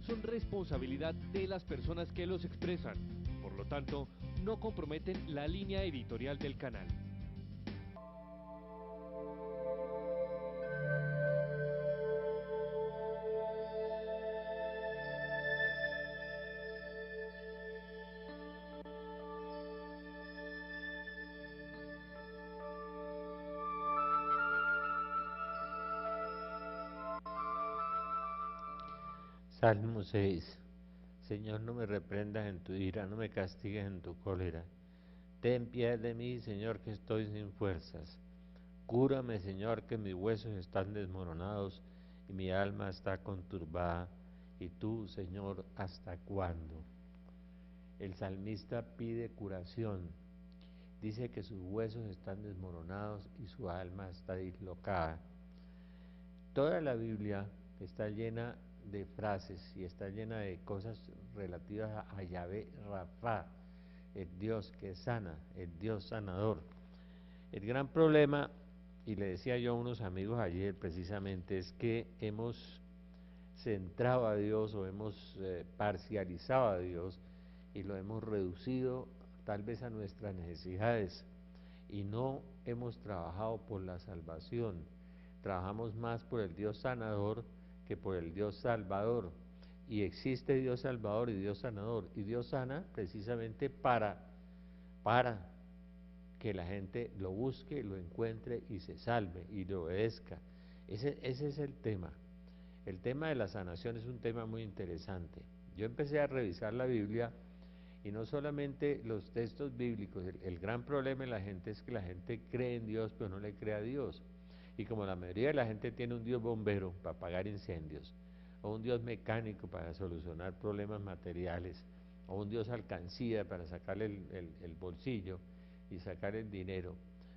son responsabilidad de las personas que los expresan. Por lo tanto, no comprometen la línea editorial del canal. Salmo 6. Señor, no me reprendas en tu ira, no me castigues en tu cólera. Ten piedad de mí, Señor, que estoy sin fuerzas. Cúrame, Señor, que mis huesos están desmoronados y mi alma está conturbada. Y tú, Señor, ¿hasta cuándo? El salmista pide curación. Dice que sus huesos están desmoronados y su alma está dislocada. Toda la Biblia está llena de frases y está llena de cosas relativas a Yahvé Rafa, el Dios que sana, el Dios sanador. El gran problema, y le decía yo a unos amigos ayer precisamente, es que hemos centrado a Dios o hemos parcializado a Dios y lo hemos reducido tal vez a nuestras necesidades y no hemos trabajado por la salvación. Trabajamos más por el Dios sanador que por el Dios salvador. Y existe Dios salvador y Dios sanador. Y Dios sana precisamente para que la gente lo busque, lo encuentre y se salve y le obedezca. Ese es el tema. El tema de la sanación es un tema muy interesante. Yo empecé a revisar la Biblia y no solamente los textos bíblicos, el gran problema de la gente es que la gente cree en Dios pero no le cree a Dios. Y como la mayoría de la gente tiene un Dios bombero para apagar incendios, o un Dios mecánico para solucionar problemas materiales, o un Dios alcancía para sacarle el bolsillo y sacar el dinero,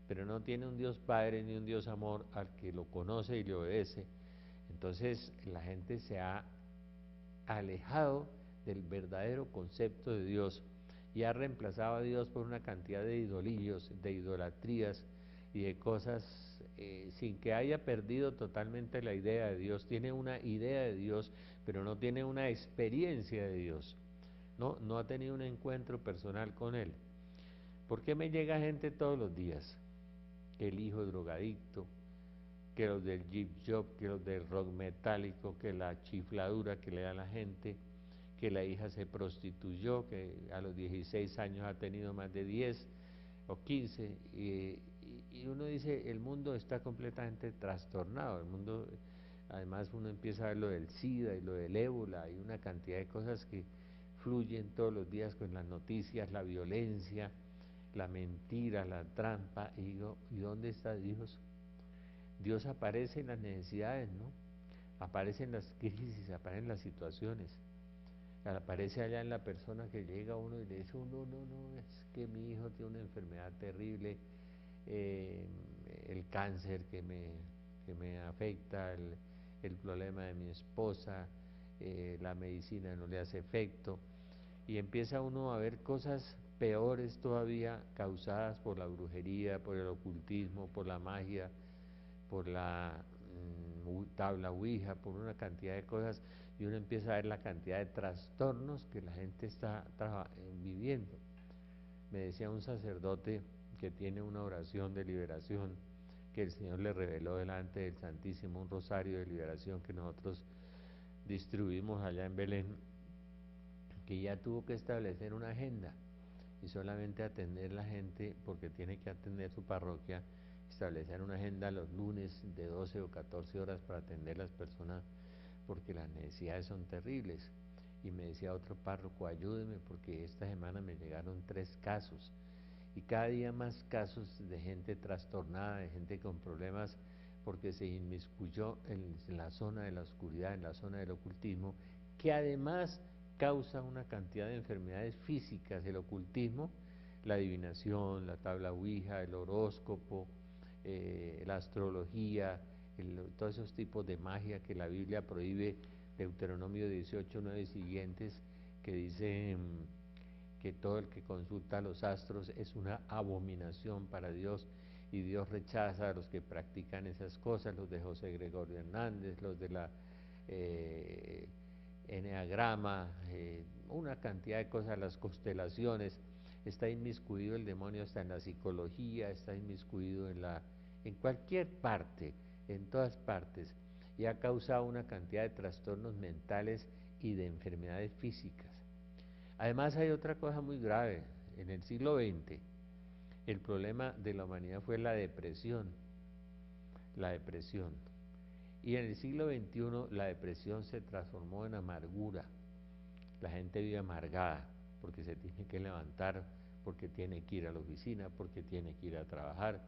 pero no tiene un Dios Padre ni un Dios Amor al que lo conoce y le obedece, entonces la gente se ha alejado del verdadero concepto de Dios y ha reemplazado a Dios por una cantidad de idolillos, de idolatrías y de cosas sin que haya perdido totalmente la idea de Dios. Tiene una idea de Dios, pero no tiene una experiencia de Dios. No ha tenido un encuentro personal con Él. ¿Por qué me llega gente todos los días? Que el hijo drogadicto, que los del Jeep Job, que los del rock metálico, que la chifladura que le da a la gente, que la hija se prostituyó, que a los 16 años ha tenido más de 10 o 15, y uno dice, el mundo está completamente trastornado, el mundo, además uno empieza a ver lo del SIDA y lo del ébola, y una cantidad de cosas que fluyen todos los días con las noticias, la violencia, la mentira, la trampa, y digo, ¿y dónde está Dios? Dios aparece en las necesidades, ¿no? Aparece en las crisis, aparece en las situaciones, aparece allá en la persona que llega a uno y le dice, no, es que mi hijo tiene una enfermedad terrible, eh, el cáncer que me afecta, el problema de mi esposa, la medicina no le hace efecto, y empieza uno a ver cosas peores todavía causadas por la brujería, por el ocultismo, por la magia, por la tabla Ouija, por una cantidad de cosas, y uno empieza a ver la cantidad de trastornos que la gente está viviendo. Me decía un sacerdote que tiene una oración de liberación que el Señor le reveló delante del Santísimo, un rosario de liberación que nosotros distribuimos allá en Belén, que ya tuvo que establecer una agenda y solamente atender la gente porque tiene que atender su parroquia, establecer una agenda los lunes de 12 o 14 horas para atender las personas porque las necesidades son terribles. Y me decía otro párroco, ayúdeme porque esta semana me llegaron 3 casos y cada día más casos de gente trastornada, de gente con problemas porque se inmiscuyó en la zona de la oscuridad, en la zona del ocultismo, que además causa una cantidad de enfermedades físicas, el ocultismo, la adivinación, la tabla Ouija, el horóscopo, la astrología, todos esos tipos de magia que la Biblia prohíbe, Deuteronomio 18, 9 y siguientes, que dice que todo el que consulta los astros es una abominación para Dios y Dios rechaza a los que practican esas cosas, los de José Gregorio Hernández, los de la eneagrama, una cantidad de cosas, las constelaciones. Está inmiscuido el demonio hasta en la psicología, está inmiscuido en cualquier parte, en todas partes, y ha causado una cantidad de trastornos mentales y de enfermedades físicas. Además hay otra cosa muy grave. En el siglo XX el problema de la humanidad fue la depresión, y en el siglo XXI la depresión se transformó en amargura. La gente vive amargada porque se tiene que levantar, porque tiene que ir a la oficina, porque tiene que ir a trabajar,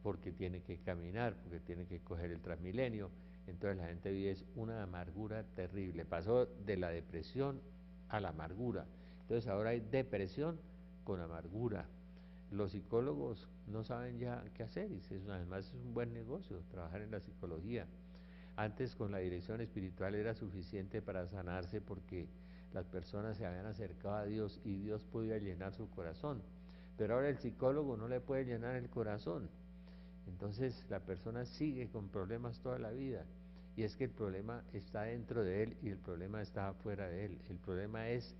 porque tiene que caminar, porque tiene que coger el Transmilenio. Entonces la gente vive una amargura terrible. Pasó de la depresión a la amargura. Entonces ahora hay depresión con amargura. Los psicólogos no saben ya qué hacer, y además es un buen negocio trabajar en la psicología. Antes con la dirección espiritual era suficiente para sanarse porque las personas se habían acercado a Dios y Dios podía llenar su corazón, pero ahora el psicólogo no le puede llenar el corazón. Entonces la persona sigue con problemas toda la vida, y es que el problema está dentro de él y el problema está afuera de él. El problema es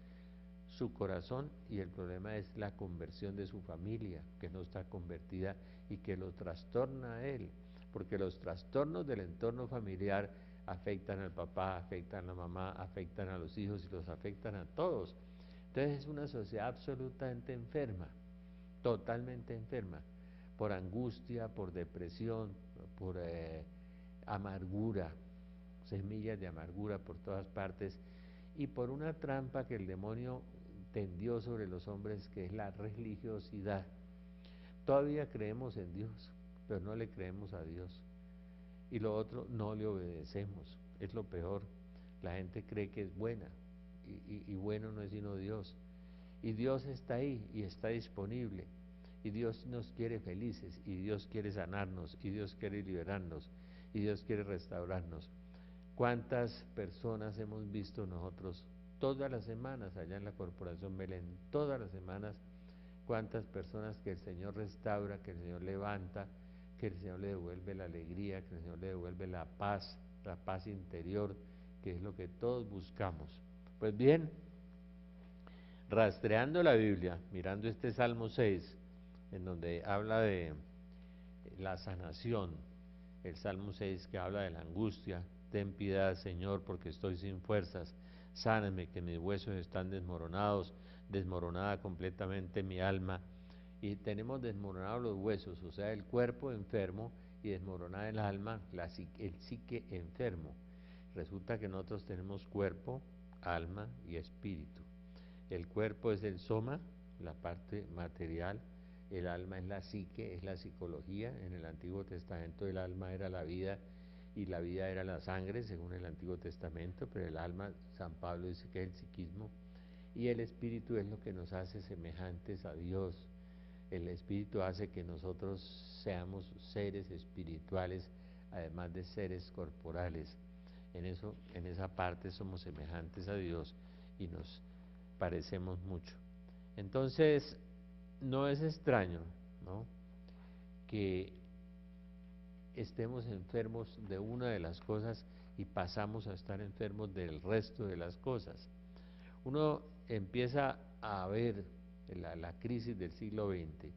su corazón y el problema es la conversión de su familia, que no está convertida y que lo trastorna a él, porque los trastornos del entorno familiar afectan al papá, afectan a la mamá, afectan a los hijos y los afectan a todos. Entonces es una sociedad absolutamente enferma, totalmente enferma, por angustia, por depresión, por amargura, semillas de amargura por todas partes, y por una trampa que el demonio tendió sobre los hombres, que es la religiosidad. Todavía creemos en Dios, pero no le creemos a Dios. Y lo otro, no le obedecemos, es lo peor. La gente cree que es buena, y bueno no es sino Dios. Y Dios está ahí y está disponible, y Dios nos quiere felices, y Dios quiere sanarnos, y Dios quiere liberarnos, y Dios quiere restaurarnos. ¿Cuántas personas hemos visto nosotros todas las semanas allá en la Corporación Belén? Todas las semanas, cuántas personas que el Señor restaura, que el Señor levanta, que el Señor le devuelve la alegría, que el Señor le devuelve la paz interior, que es lo que todos buscamos. Pues bien, rastreando la Biblia, mirando este Salmo 6, en donde habla de la sanación, el Salmo 6 que habla de la angustia: ten piedad, Señor, porque estoy sin fuerzas, sáname, que mis huesos están desmoronados, desmoronada completamente mi alma. Y tenemos desmoronados los huesos, o sea, el cuerpo enfermo, y desmoronada el alma, el psique enfermo. Resulta que nosotros tenemos cuerpo, alma y espíritu. El cuerpo es el soma, la parte material. El alma es la psique, es la psicología. En el Antiguo Testamento el alma era la vida y la vida era la sangre, según el Antiguo Testamento, pero el alma, San Pablo dice que es el psiquismo, y el espíritu es lo que nos hace semejantes a Dios. El espíritu hace que nosotros seamos seres espirituales, además de seres corporales. En esa parte somos semejantes a Dios y nos parecemos mucho. Entonces, no es extraño, ¿no?, que estemos enfermos de una de las cosas y pasamos a estar enfermos del resto de las cosas. Uno empieza a ver la crisis del siglo XX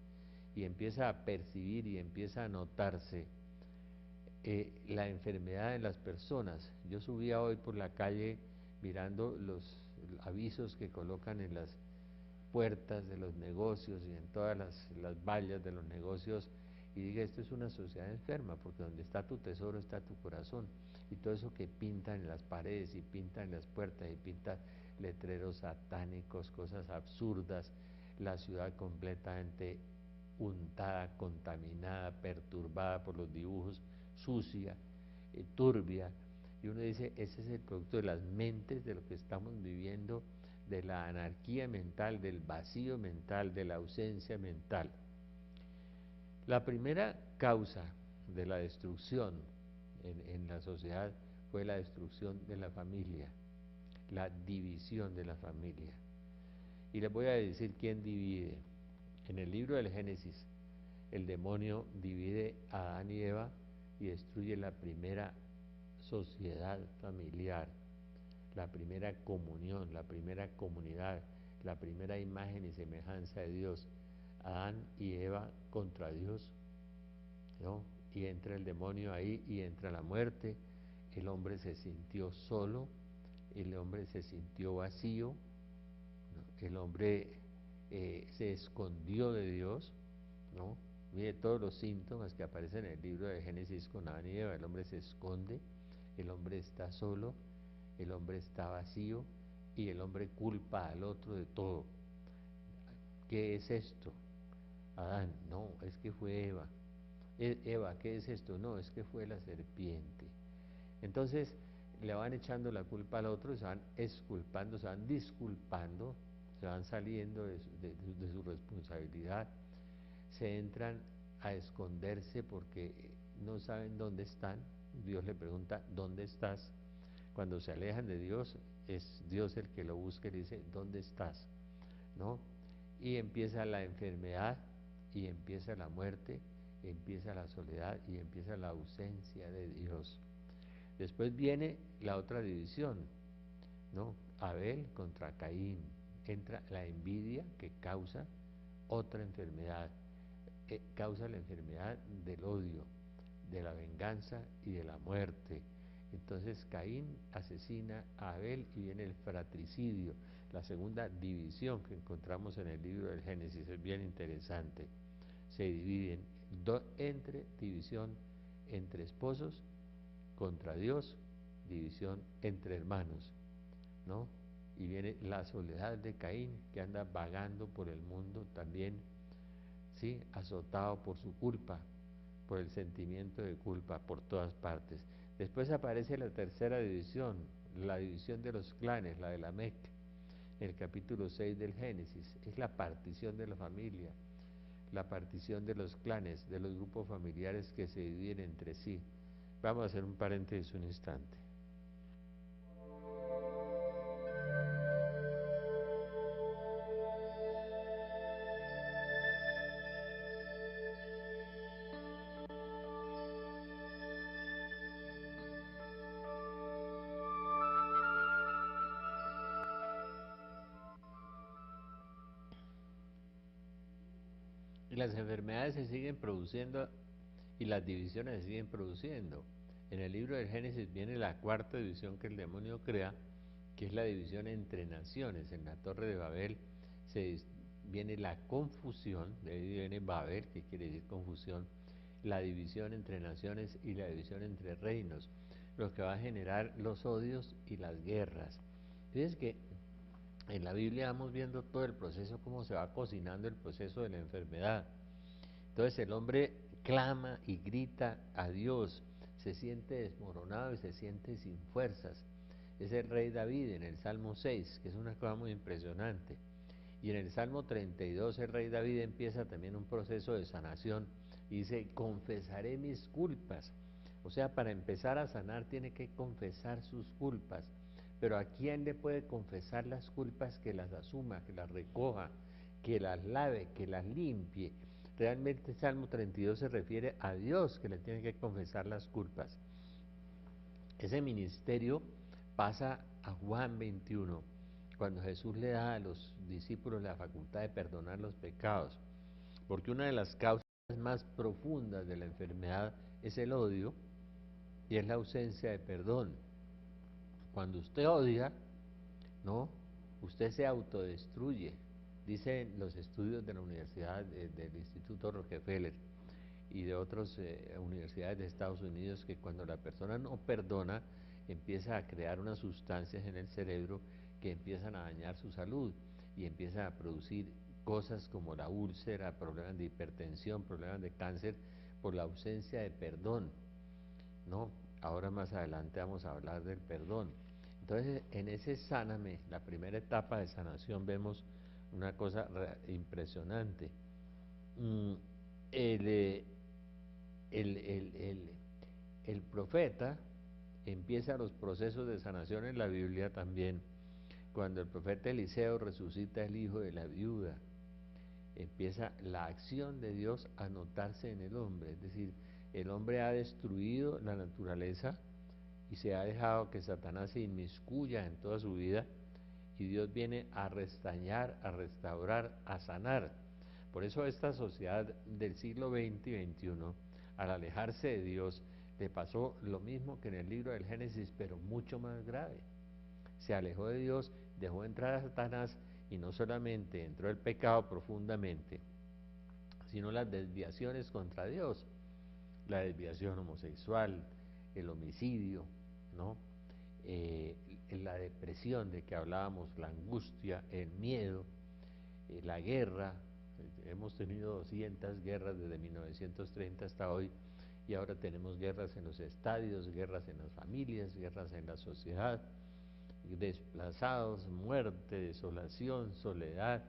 y empieza a percibir y empieza a notarse la enfermedad de las personas. Yo subía hoy por la calle mirando los avisos que colocan en las puertas de los negocios y en todas las vallas de los negocios, y dije, esto es una sociedad enferma, porque donde está tu tesoro está tu corazón. Y todo eso que pintan en las paredes y pintan en las puertas y pintan letreros satánicos, cosas absurdas, la ciudad completamente untada, contaminada, perturbada por los dibujos, sucia, turbia. Y uno dice, ese es el producto de las mentes, de lo que estamos viviendo, de la anarquía mental, del vacío mental, de la ausencia mental. La primera causa de la destrucción en la sociedad fue la destrucción de la familia, la división de la familia. Y les voy a decir quién divide. En el libro del Génesis, el demonio divide a Adán y Eva y destruye la primera sociedad familiar, la primera comunión, la primera comunidad, la primera imagen y semejanza de Dios. Adán y Eva contra Dios, ¿no? Y entra el demonio ahí y entra la muerte. El hombre se sintió solo, el hombre se sintió vacío, ¿no? El hombre se escondió de Dios, ¿no? Mire todos los síntomas que aparecen en el libro de Génesis con Adán y Eva. El hombre se esconde, el hombre está solo, el hombre está vacío y el hombre culpa al otro de todo. ¿Qué es esto? Adán, no, es que fue Eva. Eva, ¿qué es esto? No, es que fue la serpiente. Entonces le van echando la culpa al otro, se van exculpando, se van disculpando, se van saliendo de su responsabilidad, se entran a esconderse porque no saben dónde están. Dios le pregunta, ¿dónde estás? Cuando se alejan de Dios, es Dios el que lo busca y le dice, ¿dónde estás? ¿No? Y empieza la enfermedad, y empieza la muerte, empieza la soledad y empieza la ausencia de Dios. Después viene la otra división, ¿no? Abel contra Caín. Entra la envidia que causa otra enfermedad, causa la enfermedad del odio, de la venganza y de la muerte. Entonces Caín asesina a Abel y viene el fratricidio, la segunda división que encontramos en el libro del Génesis. Es bien interesante. Se dividen entre división entre esposos contra Dios, división entre hermanos, ¿no? Y viene la soledad de Caín, que anda vagando por el mundo también, ¿sí? Azotado por su culpa, por el sentimiento de culpa por todas partes. Después aparece la tercera división, la división de los clanes, la de la Mec, en el capítulo 6 del Génesis. Es la partición de la familia, la partición de los clanes, de los grupos familiares que se dividen entre sí. Vamos a hacer un paréntesis un instante. Y las enfermedades se siguen produciendo y las divisiones se siguen produciendo. En el libro del Génesis viene la cuarta división que el demonio crea, que es la división entre naciones. En la Torre de Babel viene la confusión, de ahí viene Babel, que quiere decir confusión, la división entre naciones y la división entre reinos, lo que va a generar los odios y las guerras. Fíjense que en la Biblia vamos viendo todo el proceso, cómo se va cocinando el proceso de la enfermedad. Entonces el hombre clama y grita a Dios, se siente desmoronado y se siente sin fuerzas. Es el rey David en el Salmo 6, que es una cosa muy impresionante. Y en el Salmo 32 el rey David empieza también un proceso de sanación y dice, confesaré mis culpas. O sea, para empezar a sanar tiene que confesar sus culpas. Pero ¿a quién le puede confesar las culpas? Que las asuma, que las recoja, que las lave, que las limpie. Realmente el Salmo 32 se refiere a Dios que le tiene que confesar las culpas. Ese ministerio pasa a Juan 21, cuando Jesús le da a los discípulos la facultad de perdonar los pecados, porque una de las causas más profundas de la enfermedad es el odio y es la ausencia de perdón. Cuando usted odia, ¿no? Usted se autodestruye, dicen los estudios de la Universidad del Instituto Rockefeller y de otras universidades de Estados Unidos, que cuando la persona no perdona, empieza a crear unas sustancias en el cerebro que empiezan a dañar su salud y empiezan a producir cosas como la úlcera, problemas de hipertensión, problemas de cáncer, por la ausencia de perdón, ¿no? Ahora más adelante vamos a hablar del perdón. Entonces, en ese sáname, la primera etapa de sanación, vemos una cosa impresionante. El, el, el, el, el profeta empieza los procesos de sanación en la Biblia también. Cuando el profeta Eliseo resucita el hijo de la viuda, empieza la acción de Dios a notarse en el hombre. Es decir, el hombre ha destruido la naturaleza y se ha dejado que Satanás se inmiscuya en toda su vida, y Dios viene a restañar, a restaurar, a sanar. Por eso esta sociedad del siglo XX y XXI, al alejarse de Dios, le pasó lo mismo que en el libro del Génesis, pero mucho más grave. Se alejó de Dios, dejó entrar a Satanás, y no solamente entró el pecado profundamente, sino las desviaciones contra Dios, la desviación homosexual, el homicidio, ¿no? La depresión de que hablábamos, la angustia, el miedo, la guerra. Hemos tenido 200 guerras desde 1930 hasta hoy, y ahora tenemos guerras en los estadios, guerras en las familias, guerras en la sociedad, desplazados, muerte, desolación, soledad,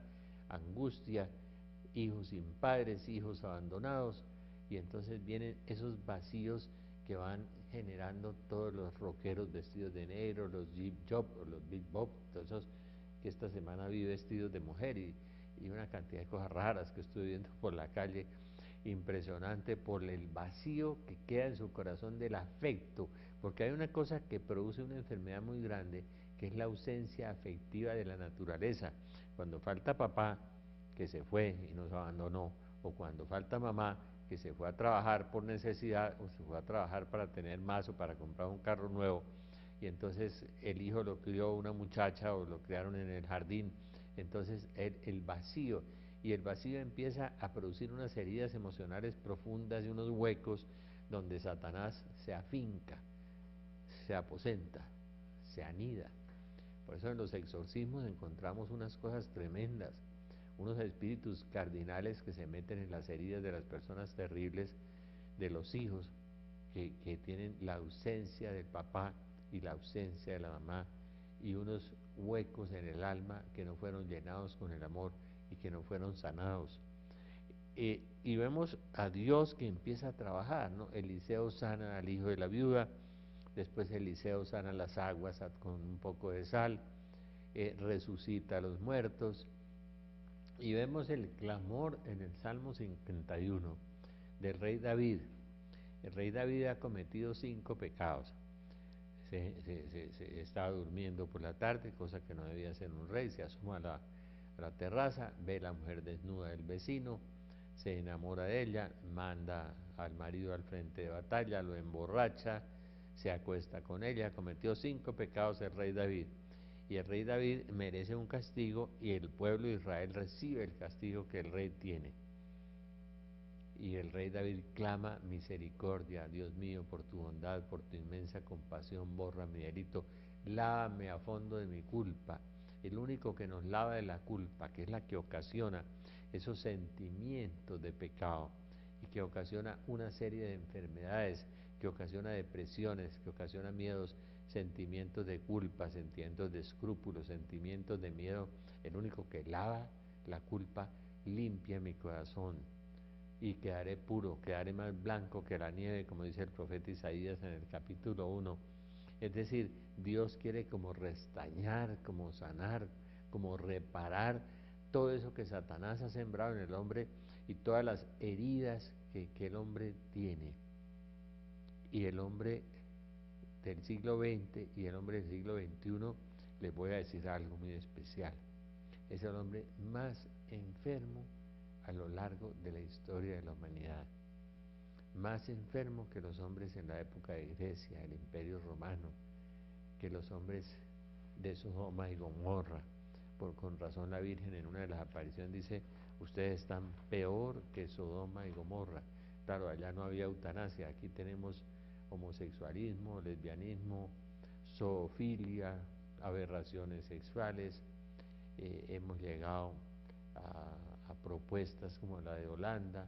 angustia, hijos sin padres, hijos abandonados, y entonces vienen esos vacíos que van generando todos los rockeros vestidos de negro, los Jeep Job o los Big Bob, todos esos que esta semana vi vestidos de mujer, y una cantidad de cosas raras que estoy viendo por la calle, impresionante por el vacío que queda en su corazón del afecto, porque hay una cosa que produce una enfermedad muy grande, que es la ausencia afectiva de la naturaleza. Cuando falta papá, que se fue y nos abandonó, o cuando falta mamá, que se fue a trabajar por necesidad, o se fue a trabajar para tener más o para comprar un carro nuevo, y entonces el hijo lo crió una muchacha o lo criaron en el jardín, entonces el vacío, y el vacío empieza a producir unas heridas emocionales profundas y unos huecos donde Satanás se afinca, se aposenta, se anida. Por eso en los exorcismos encontramos unas cosas tremendas, unos espíritus cardinales que se meten en las heridas de las personas terribles, de los hijos que tienen la ausencia del papá y la ausencia de la mamá, y unos huecos en el alma que no fueron llenados con el amor y que no fueron sanados. Y vemos a Dios que empieza a trabajar, ¿no? Eliseo sana al hijo de la viuda, después Eliseo sana las aguas con un poco de sal, resucita a los muertos, y vemos el clamor en el Salmo 51 del rey David. El rey David ha cometido 5 pecados. Se estaba durmiendo por la tarde, cosa que no debía hacer un rey, se asoma a la terraza, ve a la mujer desnuda del vecino, se enamora de ella, manda al marido al frente de batalla, lo emborracha, se acuesta con ella, cometió 5 pecados el rey David. Y el rey David merece un castigo, y el pueblo de Israel recibe el castigo que el rey tiene. Y el rey David clama misericordia, Dios mío, por tu bondad, por tu inmensa compasión, borra mi delito, lávame a fondo de mi culpa. El único que nos lava de la culpa, que es la que ocasiona esos sentimientos de pecado, y que ocasiona una serie de enfermedades, que ocasiona depresiones, que ocasiona miedos, sentimientos de culpa, sentimientos de escrúpulos, sentimientos de miedo. El único que lava la culpa, limpia mi corazón, y quedaré puro, quedaré más blanco que la nieve, como dice el profeta Isaías en el capítulo 1. Es decir, Dios quiere como restañar, como sanar, como reparar todo eso que Satanás ha sembrado en el hombre, y todas las heridas que el hombre tiene. Y el hombre del siglo XX y el hombre del siglo XXI, les voy a decir algo muy especial: es el hombre más enfermo a lo largo de la historia de la humanidad, más enfermo que los hombres en la época de Grecia, el Imperio Romano, que los hombres de Sodoma y Gomorra. Con razón la Virgen en una de las apariciones dice: ustedes están peor que Sodoma y Gomorra. Claro, allá no había eutanasia, aquí tenemos homosexualismo, lesbianismo, zoofilia, aberraciones sexuales. Hemos llegado a propuestas como la de Holanda,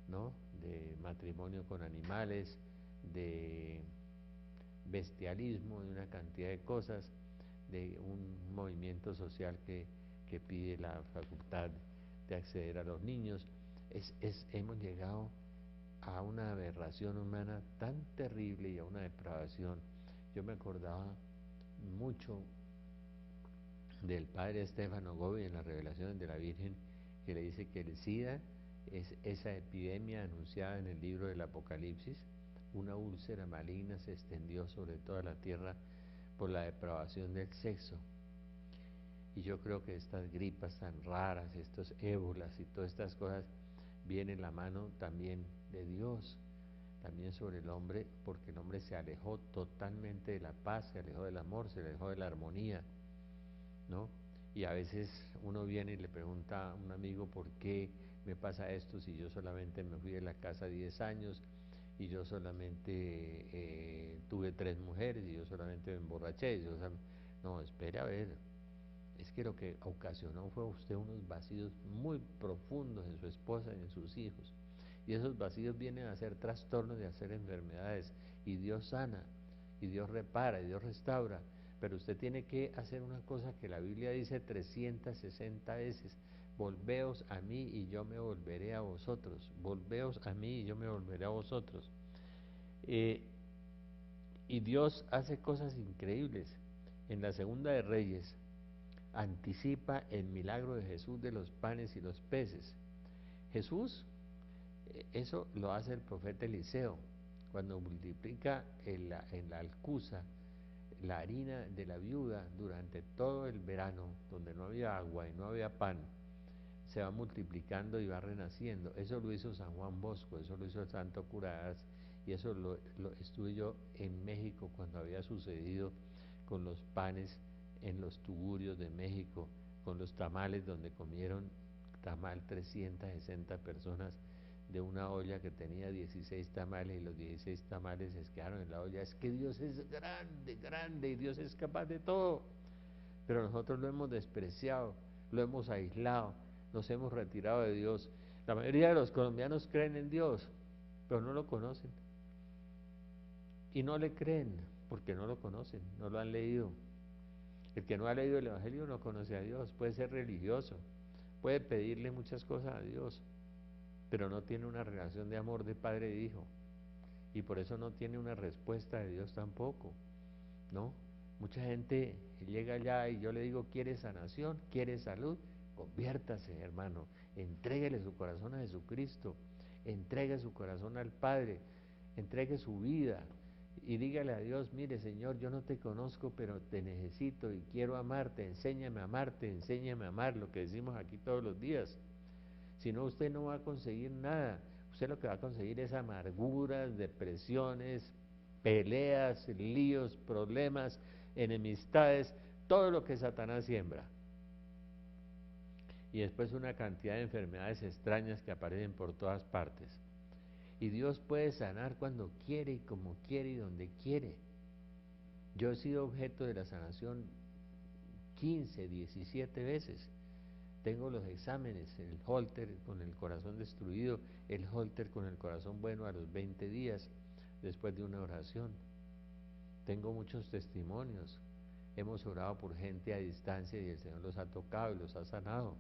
¿no?, de matrimonio con animales, de bestialismo, de una cantidad de cosas, de un movimiento social que pide la facultad de acceder a los niños. Hemos llegado a una aberración humana tan terrible y a una depravación. Yo me acordaba mucho del padre Stefano Gobi en las revelaciones de la Virgen, que le dice que el SIDA es esa epidemia anunciada en el libro del Apocalipsis, una úlcera maligna se extendió sobre toda la tierra por la depravación del sexo. Y yo creo que estas gripas tan raras, estos ébolas y todas estas cosas, viene la mano también de Dios, también sobre el hombre, porque el hombre se alejó totalmente de la paz, se alejó del amor, se alejó de la armonía, ¿no? Y a veces uno viene y le pregunta a un amigo por qué me pasa esto si yo solamente me fui de la casa 10 años y yo solamente tuve 3 mujeres y yo solamente me emborraché. No, espere a ver, es que lo que ocasionó fue usted unos vacíos muy profundos en su esposa y en sus hijos. Y esos vacíos vienen a ser trastornos y a ser enfermedades. Y Dios sana, y Dios repara, y Dios restaura. Pero usted tiene que hacer una cosa que la Biblia dice 360 veces. Volveos a mí y yo me volveré a vosotros. Volveos a mí y yo me volveré a vosotros. Y Dios hace cosas increíbles. En la segunda de Reyes anticipa el milagro de Jesús de los panes y los peces. Jesús, eso lo hace el profeta Eliseo, cuando multiplica en la alcuza la harina de la viuda durante todo el verano, donde no había agua y no había pan, se va multiplicando y va renaciendo. Eso lo hizo San Juan Bosco, eso lo hizo el Santo Cura, y eso lo estuve yo en México cuando había sucedido con los panes en los tugurios de México, con los tamales donde comieron tamal 360 personas de una olla que tenía 16 tamales y los 16 tamales se quedaron en la olla. Es que Dios es grande, grande y Dios es capaz de todo, pero nosotros lo hemos despreciado, lo hemos aislado, nos hemos retirado de Dios. La mayoría de los colombianos creen en Dios, pero no lo conocen y no le creen porque no lo conocen, no lo han leído. El que no ha leído el Evangelio no conoce a Dios. Puede ser religioso, puede pedirle muchas cosas a Dios, pero no tiene una relación de amor de padre e hijo, y por eso no tiene una respuesta de Dios tampoco, ¿no? Mucha gente llega allá y yo le digo, ¿quiere sanación? ¿Quiere salud? Conviértase, hermano, entréguele su corazón a Jesucristo, entregue su corazón al Padre, entregue su vida y dígale a Dios, mire Señor, yo no te conozco, pero te necesito y quiero amarte, enséñame a amarte, enséñame a amar, lo que decimos aquí todos los días. Si no, usted no va a conseguir nada, usted lo que va a conseguir es amarguras, depresiones, peleas, líos, problemas, enemistades, todo lo que Satanás siembra. Y después una cantidad de enfermedades extrañas que aparecen por todas partes. Y Dios puede sanar cuando quiere y como quiere y donde quiere. Yo he sido objeto de la sanación 15, 17 veces. Tengo los exámenes, el Holter con el corazón destruido, el Holter con el corazón bueno a los 20 días después de una oración. Tengo muchos testimonios. Hemos orado por gente a distancia y el Señor los ha tocado y los ha sanado.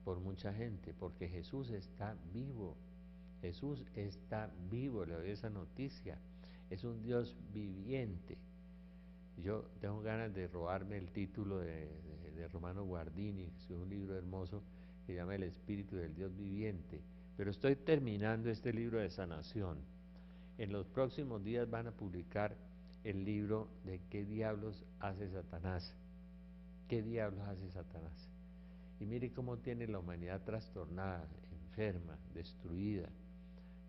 Por mucha gente, porque Jesús está vivo. Jesús está vivo, le doy esa noticia. Es un Dios viviente. Yo tengo ganas de robarme el título de Romano Guardini, que es un libro hermoso que se llama El Espíritu del Dios Viviente. Pero estoy terminando este libro de sanación. En los próximos días van a publicar el libro de ¿qué diablos hace Satanás? ¿Qué diablos hace Satanás? Y mire cómo tiene la humanidad trastornada, enferma, destruida,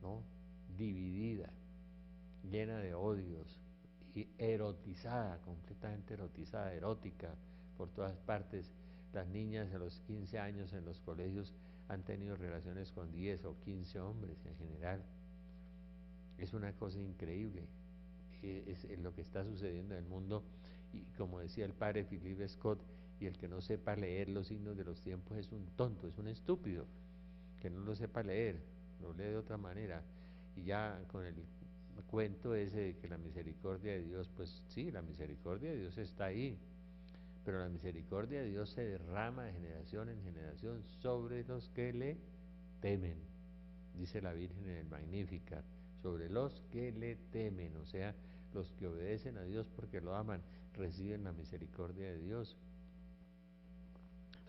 ¿no? Dividida, llena de odios, y erotizada, completamente erotizada, erótica por todas partes. Las niñas a los 15 años en los colegios han tenido relaciones con 10 o 15 hombres en general. Es una cosa increíble, es lo que está sucediendo en el mundo. Y como decía el padre Philip Scott, y el que no sepa leer los signos de los tiempos es un tonto, es un estúpido, que no lo sepa leer, lo lee de otra manera. Y ya con el cuento ese de que la misericordia de Dios, pues sí, la misericordia de Dios está ahí, pero la misericordia de Dios se derrama de generación en generación sobre los que le temen, dice la Virgen en el Magnificat, sobre los que le temen, o sea, los que obedecen a Dios porque lo aman, reciben la misericordia de Dios.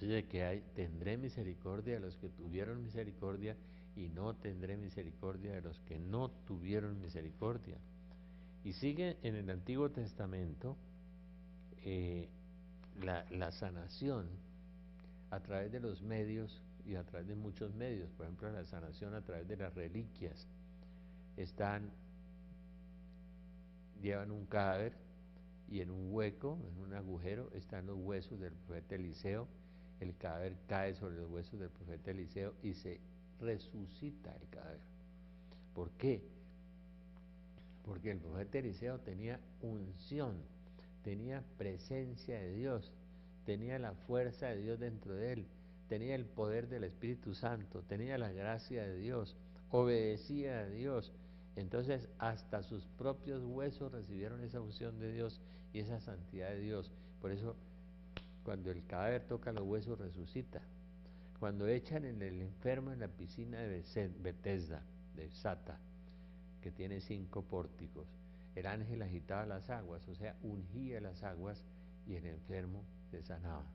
Dice que tendré misericordia de los que tuvieron misericordia y no tendré misericordia de los que no tuvieron misericordia. Y sigue en el Antiguo Testamento eh, la sanación a través de los medios y a través de muchos medios. Por ejemplo, la sanación a través de las reliquias. Llevan un cadáver y en un hueco, en un agujero, están los huesos del profeta Eliseo. El cadáver cae sobre los huesos del profeta Eliseo y se resucita el cadáver. ¿Por qué? Porque el profeta Eliseo tenía unción, tenía presencia de Dios, tenía la fuerza de Dios dentro de él, tenía el poder del Espíritu Santo, tenía la gracia de Dios, obedecía a Dios. Entonces hasta sus propios huesos recibieron esa unción de Dios y esa santidad de Dios. Por eso cuando el cadáver toca los huesos resucita. Cuando echan el enfermo en la piscina de Betesda, de Sata, que tiene 5 pórticos, el ángel agitaba las aguas, o sea, ungía las aguas y el enfermo se sanaba.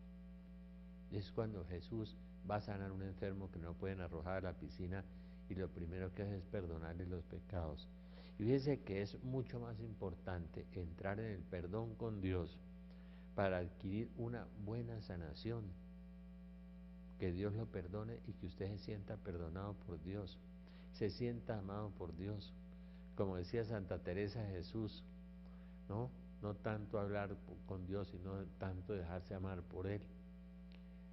Es cuando Jesús va a sanar a un enfermo que no pueden arrojar a la piscina y lo primero que hace es perdonarle los pecados. Y fíjense que es mucho más importante entrar en el perdón con Dios para adquirir una buena sanación, que Dios lo perdone y que usted se sienta perdonado por Dios, se sienta amado por Dios. Como decía Santa Teresa de Jesús, ¿no? No tanto hablar con Dios, sino tanto dejarse amar por Él.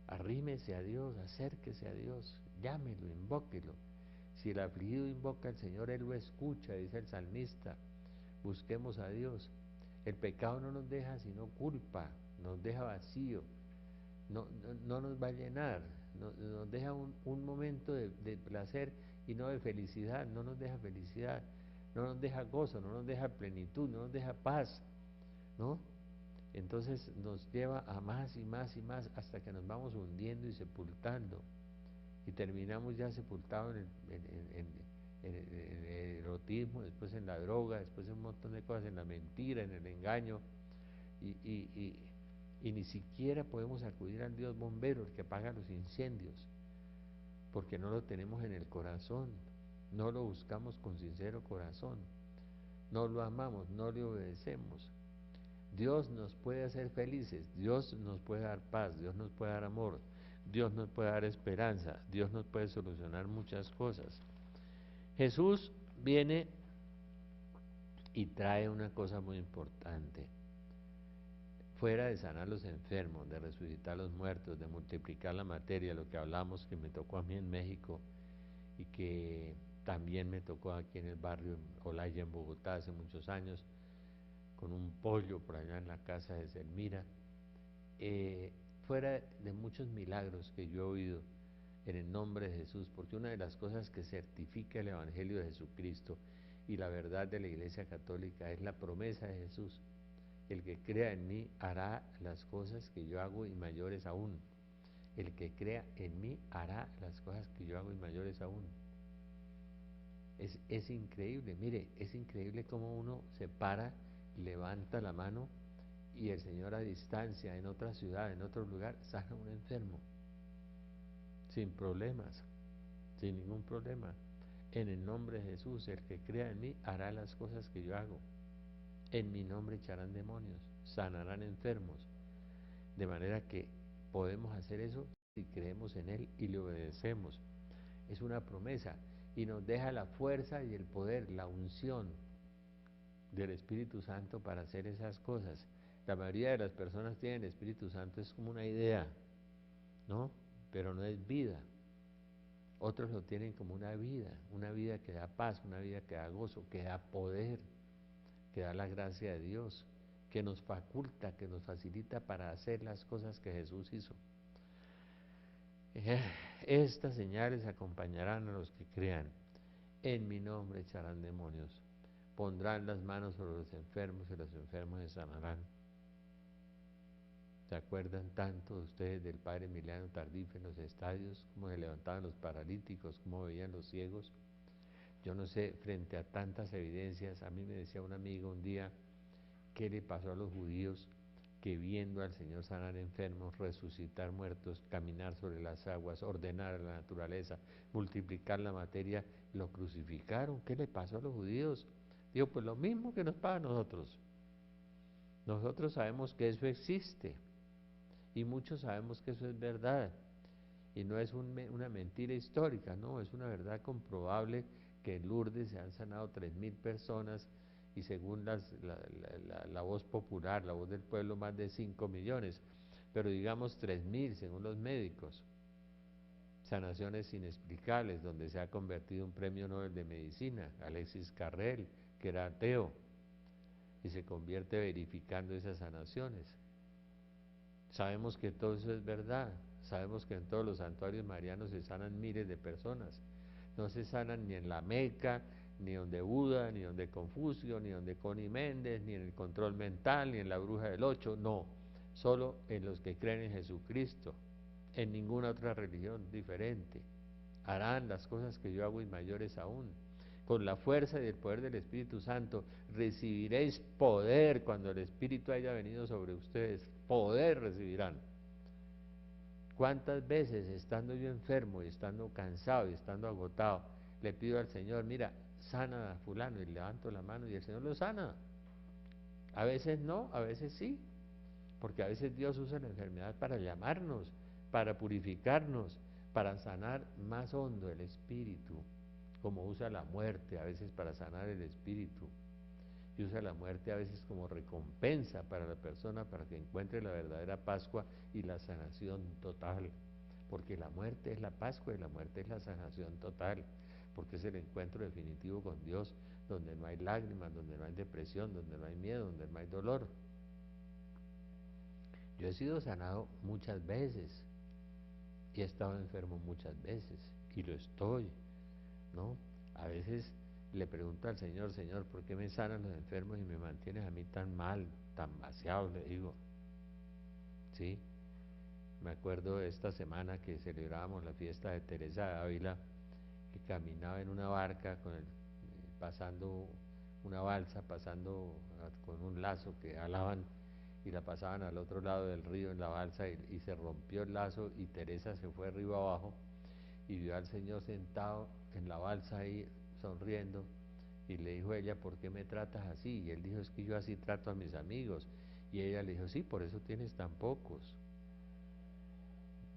Arrímese a Dios, acérquese a Dios, llámelo, invóquelo. Si el afligido invoca al Señor, Él lo escucha, dice el salmista. Busquemos a Dios. El pecado no nos deja sino culpa, nos deja vacío, no nos va a llenar, nos deja un momento de placer y no de felicidad, no nos deja felicidad, no nos deja gozo, no nos deja plenitud, no nos deja paz, ¿no? Entonces nos lleva a más y más y más hasta que nos vamos hundiendo y sepultando y terminamos ya sepultados en el erotismo, después en la droga, después en un montón de cosas, en la mentira, en el engaño y ni siquiera podemos acudir al Dios bombero, el que apaga los incendios, porque no lo tenemos en el corazón, no lo buscamos con sincero corazón, no lo amamos, no le obedecemos. Dios nos puede hacer felices, Dios nos puede dar paz, Dios nos puede dar amor, Dios nos puede dar esperanza, Dios nos puede solucionar muchas cosas. Jesús viene y trae una cosa muy importante. Fuera de sanar los enfermos, de resucitar los muertos, de multiplicar la materia, lo que hablamos que me tocó a mí en México y que también me tocó aquí en el barrio Olaya en Bogotá hace muchos años, con un pollo por allá en la casa de Selmira, fuera de muchos milagros que yo he oído en el nombre de Jesús, porque una de las cosas que certifica el Evangelio de Jesucristo y la verdad de la Iglesia Católica es la promesa de Jesús. El que crea en mí hará las cosas que yo hago y mayores aún. El que crea en mí hará las cosas que yo hago y mayores aún. Es increíble, mire, es increíble cómo uno se para, levanta la mano y el Señor a distancia, en otra ciudad, en otro lugar, sana a un enfermo. Sin problemas, sin ningún problema. En el nombre de Jesús, el que crea en mí hará las cosas que yo hago. En mi nombre echarán demonios, sanarán enfermos. De manera que podemos hacer eso si creemos en Él y le obedecemos. Es una promesa y nos deja la fuerza y el poder, la unción del Espíritu Santo para hacer esas cosas. La mayoría de las personas tienen el Espíritu Santo, es como una idea, ¿no? Pero no es vida. Otros lo tienen como una vida que da paz, una vida que da gozo, que da poder, que da la gracia de Dios, que nos faculta, que nos facilita para hacer las cosas que Jesús hizo. Estas señales acompañarán a los que crean. En mi nombre echarán demonios, pondrán las manos sobre los enfermos y los enfermos se sanarán. ¿Se acuerdan tanto ustedes del padre Emiliano Tardif en los estadios, cómo se levantaban los paralíticos, cómo veían los ciegos? Yo no sé, frente a tantas evidencias, a mí me decía un amigo un día, ¿qué le pasó a los judíos que viendo al Señor sanar enfermos, resucitar muertos, caminar sobre las aguas, ordenar a la naturaleza, multiplicar la materia, lo crucificaron. ¿Qué le pasó a los judíos? Digo, pues lo mismo que nos pasa a nosotros. Nosotros sabemos que eso existe y muchos sabemos que eso es verdad y no es una mentira histórica, no, es una verdad comprobable que en Lourdes se han sanado 3.000 personas y según la voz popular, la voz del pueblo, más de 5 millones, pero digamos 3.000 según los médicos. Sanaciones inexplicables, donde se ha convertido un premio Nobel de Medicina, Alexis Carrel, que era ateo, y se convierte verificando esas sanaciones. Sabemos que todo eso es verdad, sabemos que en todos los santuarios marianos se sanan miles de personas, no se sanan ni en la Meca, ni donde Buda, ni donde Confucio, ni donde Connie Méndez, ni en el control mental, ni en la bruja del 8, no, solo en los que creen en Jesucristo, en ninguna otra religión diferente. Harán las cosas que yo hago y mayores aún. Con la fuerza y el poder del Espíritu Santo recibiréis poder cuando el Espíritu haya venido sobre ustedes. Poder recibirán. ¿Cuántas veces estando yo enfermo y estando cansado y estando agotado, le pido al Señor, mira, sana a fulano, y levanto la mano y el Señor lo sana? A veces no, a veces sí, porque a veces Dios usa la enfermedad para llamarnos, para purificarnos, para sanar más hondo el espíritu, como usa la muerte a veces para sanar el espíritu, y usa la muerte a veces como recompensa para la persona, para que encuentre la verdadera Pascua y la sanación total, porque la muerte es la Pascua y la muerte es la sanación total, porque es el encuentro definitivo con Dios, donde no hay lágrimas, donde no hay depresión, donde no hay miedo, donde no hay dolor. Yo he sido sanado muchas veces y he estado enfermo muchas veces y lo estoy, ¿no? A veces le pregunto al Señor, Señor, ¿por qué me sanan los enfermos y me mantienes a mí tan mal, tan vaciado? Le digo, ¿sí? Me acuerdo de esta semana que celebrábamos la fiesta de Teresa de Ávila, que caminaba en una barca pasando una balsa, pasando con un lazo que alaban y la pasaban al otro lado del río en la balsa y se rompió el lazo y Teresa se fue río abajo y vio al Señor sentado en la balsa ahí sonriendo y le dijo a ella, ¿por qué me tratas así? Y él dijo, es que yo así trato a mis amigos. Y ella le dijo, sí, por eso tienes tan pocos.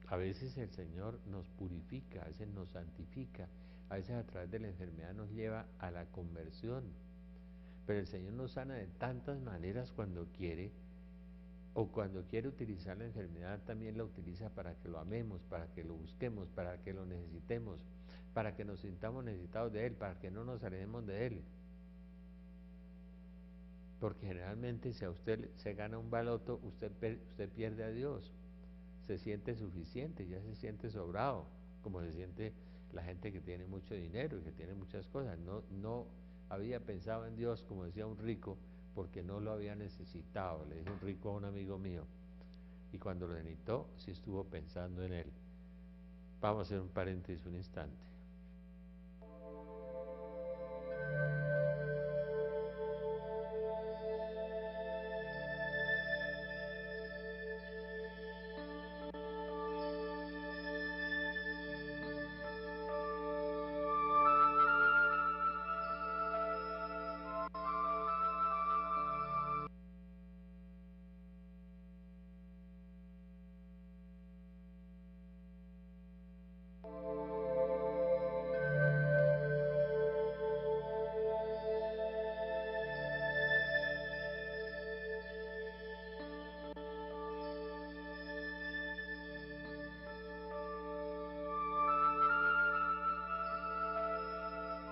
A veces el Señor nos purifica, a veces nos santifica, a veces a través de la enfermedad nos lleva a la conversión. Pero el Señor nos sana de tantas maneras cuando quiere, o cuando quiere utilizar la enfermedad también la utiliza para que lo amemos, para que lo busquemos, para que lo necesitemos, para que nos sintamos necesitados de Él, para que no nos alejemos de Él. Porque generalmente si a usted se gana un baloto, usted pierde a Dios, se siente suficiente, ya se siente sobrado, como se siente la gente que tiene mucho dinero y que tiene muchas cosas. No había pensado en Dios, como decía un rico, porque no lo había necesitado, le dijo un rico a un amigo mío, y cuando lo necesitó, sí estuvo pensando en Él. Vamos a hacer un paréntesis un instante.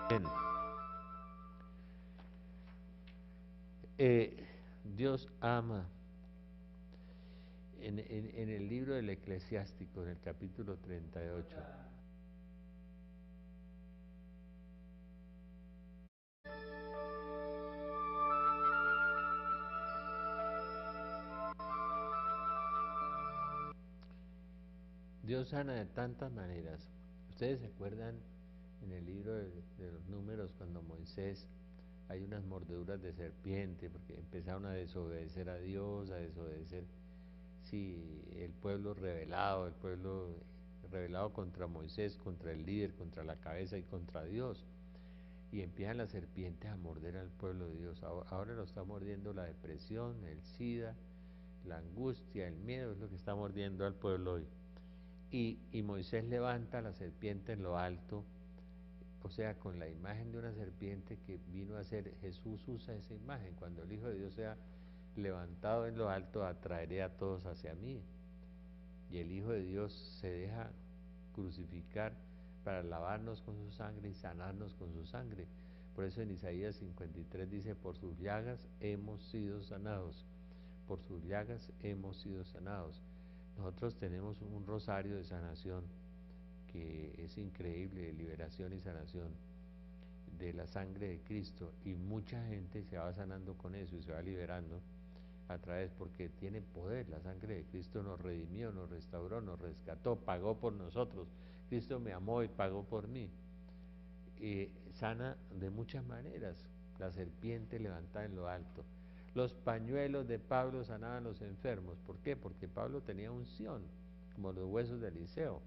Bien. Dios ama. En el libro del Eclesiástico, en el capítulo 38, Dios sana de tantas maneras. Ustedes se acuerdan en el libro de los Números cuando Moisés hay unas mordeduras de serpiente, porque empezaron a desobedecer a Dios, a desobedecer, sí, el pueblo rebelado contra Moisés, contra el líder, contra la cabeza y contra Dios. Y empiezan las serpientes a morder al pueblo de Dios. Ahora lo está mordiendo la depresión, el SIDA, la angustia, el miedo, es lo que está mordiendo al pueblo hoy. Y Moisés levanta la serpiente en lo alto, o sea, con la imagen de una serpiente que vino a ser, Jesús usa esa imagen, cuando el Hijo de Dios sea levantado en lo alto, atraeré a todos hacia mí. Y el Hijo de Dios se deja crucificar para lavarnos con su sangre y sanarnos con su sangre. Por eso en Isaías 53 dice, por sus llagas hemos sido sanados, por sus llagas hemos sido sanados. Nosotros tenemos un rosario de sanación que es increíble, de liberación y sanación de la sangre de Cristo, y mucha gente se va sanando con eso y se va liberando a través, porque tiene poder. La sangre de Cristo nos redimió, nos restauró, nos rescató, pagó por nosotros. Cristo me amó y pagó por mí. Sana de muchas maneras. La serpiente levantada en lo alto. Los pañuelos de Pablo sanaban a los enfermos. ¿Por qué? Porque Pablo tenía unción, como los huesos de Eliseo.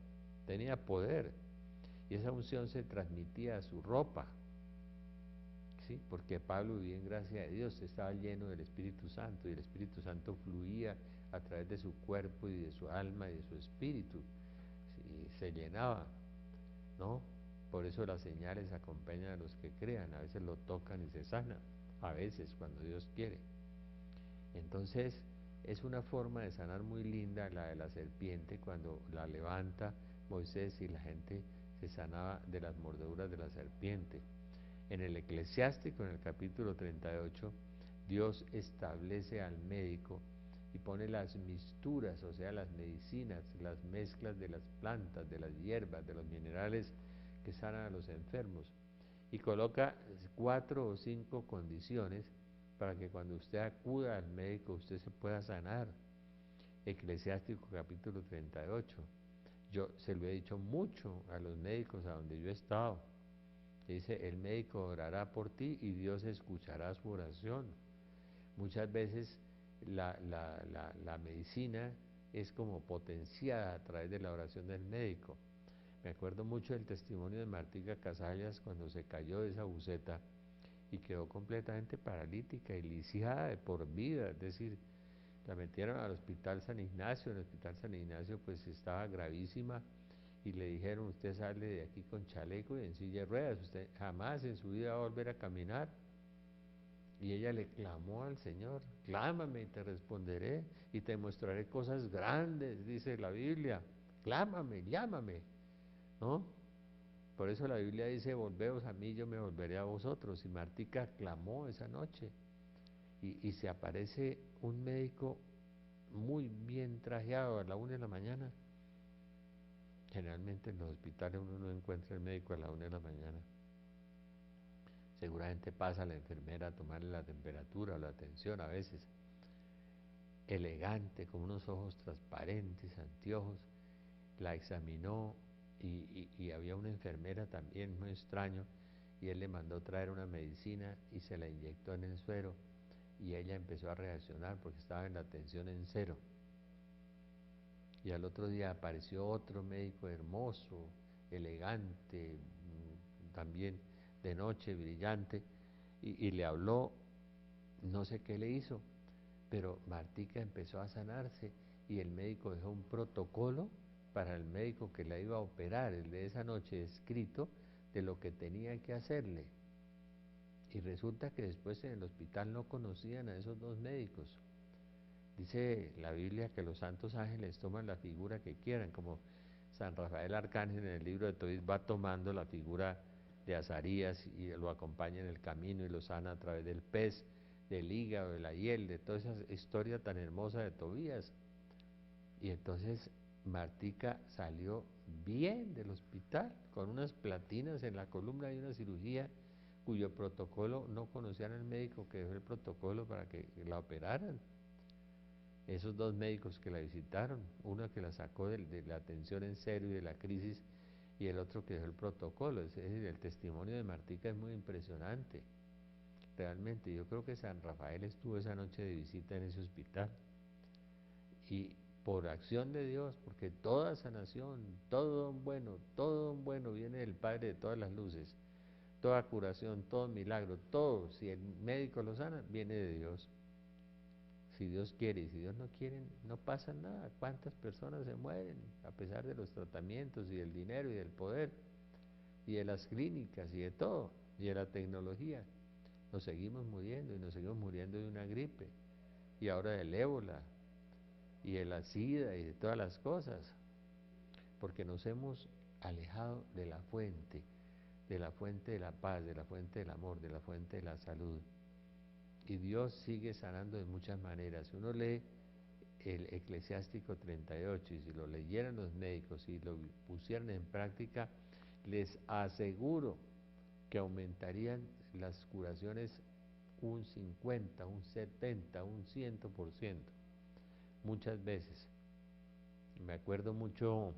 Tenía poder. Y esa unción se transmitía a su ropa. ¿Sí? Porque Pablo vivía en gracia de Dios, estaba lleno del Espíritu Santo, y el Espíritu Santo fluía a través de su cuerpo y de su alma y de su espíritu, ¿sí? Se llenaba, ¿no? Por eso las señales acompañan a los que crean, a veces lo tocan y se sanan, a veces cuando Dios quiere. Entonces es una forma de sanar muy linda la de la serpiente, cuando la levanta Moisés y la gente se sanaba de las mordeduras de la serpiente. En el Eclesiástico, en el capítulo 38, Dios establece al médico y pone las misturas, o sea, las medicinas, las mezclas de las plantas, de las hierbas, de los minerales que sanan a los enfermos, y coloca 4 o 5 condiciones para que cuando usted acuda al médico usted se pueda sanar. Eclesiástico capítulo 38. Yo se lo he dicho mucho a los médicos a donde yo he estado. Dice, el médico orará por ti y Dios escuchará su oración. Muchas veces la medicina es como potenciada a través de la oración del médico. Me acuerdo mucho del testimonio de Martica Casallas cuando se cayó de esa buceta y quedó completamente paralítica y lisiada de por vida. Es decir, la metieron al Hospital San Ignacio. En el Hospital San Ignacio pues estaba gravísima, y le dijeron, usted sale de aquí con chaleco y en silla de ruedas, usted jamás en su vida va a volver a caminar. Y ella le clamó al Señor, clámame y te responderé y te mostraré cosas grandes, dice la Biblia, clámame, llámame, ¿no? Por eso la Biblia dice, volveos a mí, yo me volveré a vosotros. Y Martica clamó esa noche, y se aparece un médico muy bien trajeado a la 1 de la mañana. Generalmente en los hospitales uno no encuentra el médico a la 1 de la mañana. Seguramente pasa la enfermera a tomarle la temperatura o la atención a veces. Elegante, con unos ojos transparentes, anteojos, la examinó, y había una enfermera también, muy extraño, y él le mandó traer una medicina y se la inyectó en el suero, y ella empezó a reaccionar porque estaba en la tensión en 0. Y al otro día apareció otro médico hermoso, elegante, también de noche, brillante, y le habló, no sé qué le hizo, pero Martica empezó a sanarse, y el médico dejó un protocolo para el médico que la iba a operar el de esa noche, escrito de lo que tenía que hacerle. Y resulta que después en el hospital no conocían a esos 2 médicos. Dice la Biblia que los santos ángeles toman la figura que quieran, como San Rafael Arcángel en el libro de Tobit va tomando la figura de Azarías y lo acompaña en el camino y lo sana a través del pez, del hígado, de la hiel, de toda esa historia tan hermosa de Tobías. Y entonces Martica salió bien del hospital, con unas platinas en la columna y una cirugía cuyo protocolo no conocían el médico que dejó el protocolo para que la operaran. Esos 2 médicos que la visitaron, uno que la sacó de la atención en serio y de la crisis, y el otro que dejó el protocolo. Es decir, el testimonio de Martica es muy impresionante. realmente. Yo creo que San Rafael estuvo esa noche de visita en ese hospital. Y por acción de Dios, porque toda sanación, todo don bueno viene del Padre de todas las luces. Toda curación, todo milagro, todo, si el médico lo sana, viene de Dios. Si Dios quiere, y si Dios no quiere, no pasa nada. ¿Cuántas personas se mueren a pesar de los tratamientos y del dinero y del poder y de las clínicas y de todo y de la tecnología? Nos seguimos muriendo y nos seguimos muriendo de una gripe y ahora del ébola y de la sida y de todas las cosas, porque nos hemos alejado de la fuente de la paz, de la fuente del amor, de la fuente de la salud. Y Dios sigue sanando de muchas maneras. Si uno lee el Eclesiástico 38 y si lo leyeran los médicos y lo pusieran en práctica, les aseguro que aumentarían las curaciones un 50, un 70, un 100%, muchas veces. Me acuerdo mucho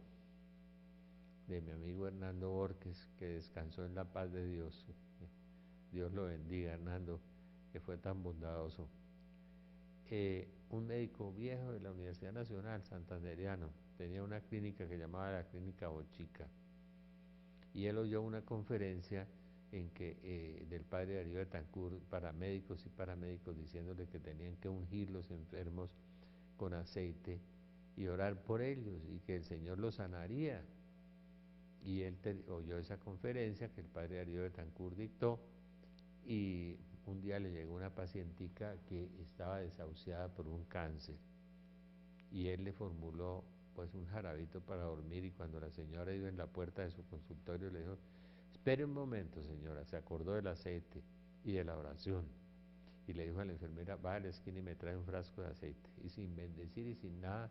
de mi amigo Hernando Borges, que descansó en la paz de Dios. Dios lo bendiga, Hernando, que fue tan bondadoso. Un médico viejo de la Universidad Nacional, santanderiano, tenía una clínica que llamaba la Clínica Bochica, y él oyó una conferencia en que del padre Darío Betancur, para médicos y paramédicos, diciéndole que tenían que ungir los enfermos con aceite y orar por ellos y que el Señor los sanaría. Y él oyó esa conferencia que el padre Darío Betancur dictó, y un día le llegó una pacientica que estaba desahuciada por un cáncer y él le formuló pues un jarabito para dormir, y cuando la señora iba en la puerta de su consultorio le dijo: espere un momento, señora. Se acordó del aceite y de la oración y le dijo a la enfermera: va a la esquina y me trae un frasco de aceite. Y sin bendecir y sin nada,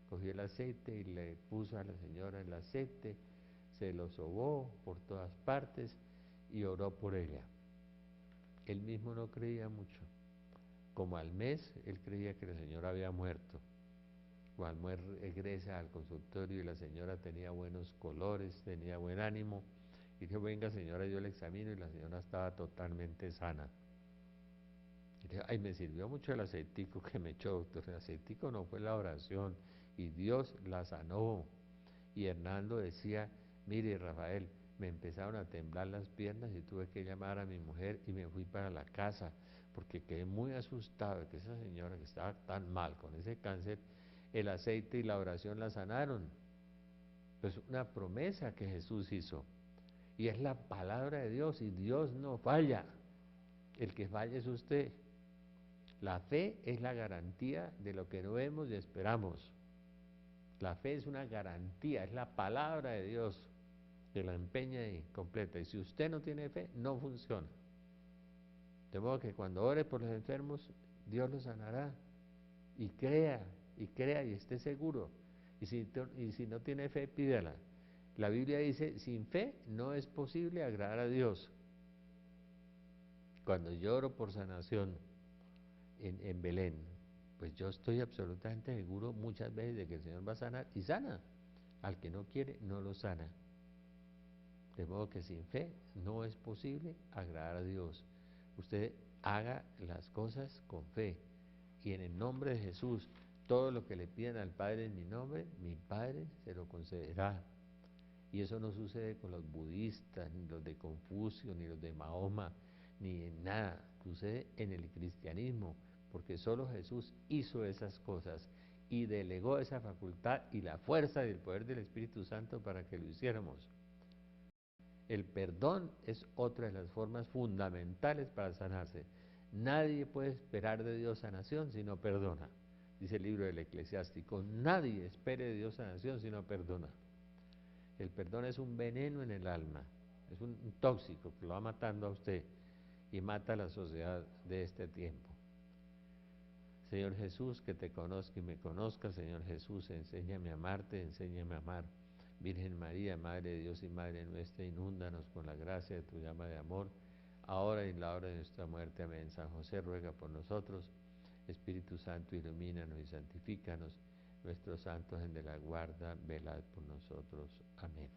cogió el aceite y le puso a la señora el aceite, se lo sobó por todas partes y oró por ella. Él mismo no creía mucho. Como al mes, él creía que la señora había muerto. Cuando él regresa al consultorio y la señora tenía buenos colores, tenía buen ánimo, y dijo: venga, señora, yo la examino, y la señora estaba totalmente sana. Y dijo: ay, me sirvió mucho el aceitico que me echó, doctor. El aceitico no, fue la oración, y Dios la sanó. Y Hernando decía: mire, Rafael, me empezaron a temblar las piernas y tuve que llamar a mi mujer y me fui para la casa porque quedé muy asustado de que esa señora que estaba tan mal con ese cáncer, el aceite y la oración la sanaron. Pues una promesa que Jesús hizo, y es la palabra de Dios, y Dios no falla. El que falla es usted. La fe es la garantía de lo que no vemos y esperamos. La fe es una garantía, es la palabra de Dios que la empeña y completa. Y si usted no tiene fe, no funciona. De modo que cuando ore por los enfermos, Dios los sanará. Y crea, y esté seguro. Y si no tiene fe, pídala. La Biblia dice: sin fe no es posible agradar a Dios. Cuando yo oro por sanación en Belén, pues yo estoy absolutamente seguro muchas veces de que el Señor va a sanar, y sana. Al que no quiere, no lo sana. De modo que sin fe no es posible agradar a Dios. Usted haga las cosas con fe, y en el nombre de Jesús, todo lo que le pidan al Padre en mi nombre, mi Padre se lo concederá. Y eso no sucede con los budistas, ni los de Confucio, ni los de Mahoma, ni en nada. Sucede en el cristianismo, porque solo Jesús hizo esas cosas y delegó esa facultad y la fuerza y el poder del Espíritu Santo para que lo hiciéramos. El perdón es otra de las formas fundamentales para sanarse. Nadie puede esperar de Dios sanación si no perdona. Dice el libro del Eclesiástico: nadie espere de Dios sanación si no perdona. El perdón es un veneno en el alma, es un tóxico que lo va matando a usted y mata a la sociedad de este tiempo. Señor Jesús, que te conozca y me conozca. Señor Jesús, enséñame a amarte, enséñame a amar. Virgen María, Madre de Dios y Madre nuestra, inúndanos con la gracia de tu llama de amor, ahora y en la hora de nuestra muerte. Amén. San José, ruega por nosotros. Espíritu Santo, ilumínanos y santifícanos. Nuestros santos en de la guarda, velad por nosotros. Amén.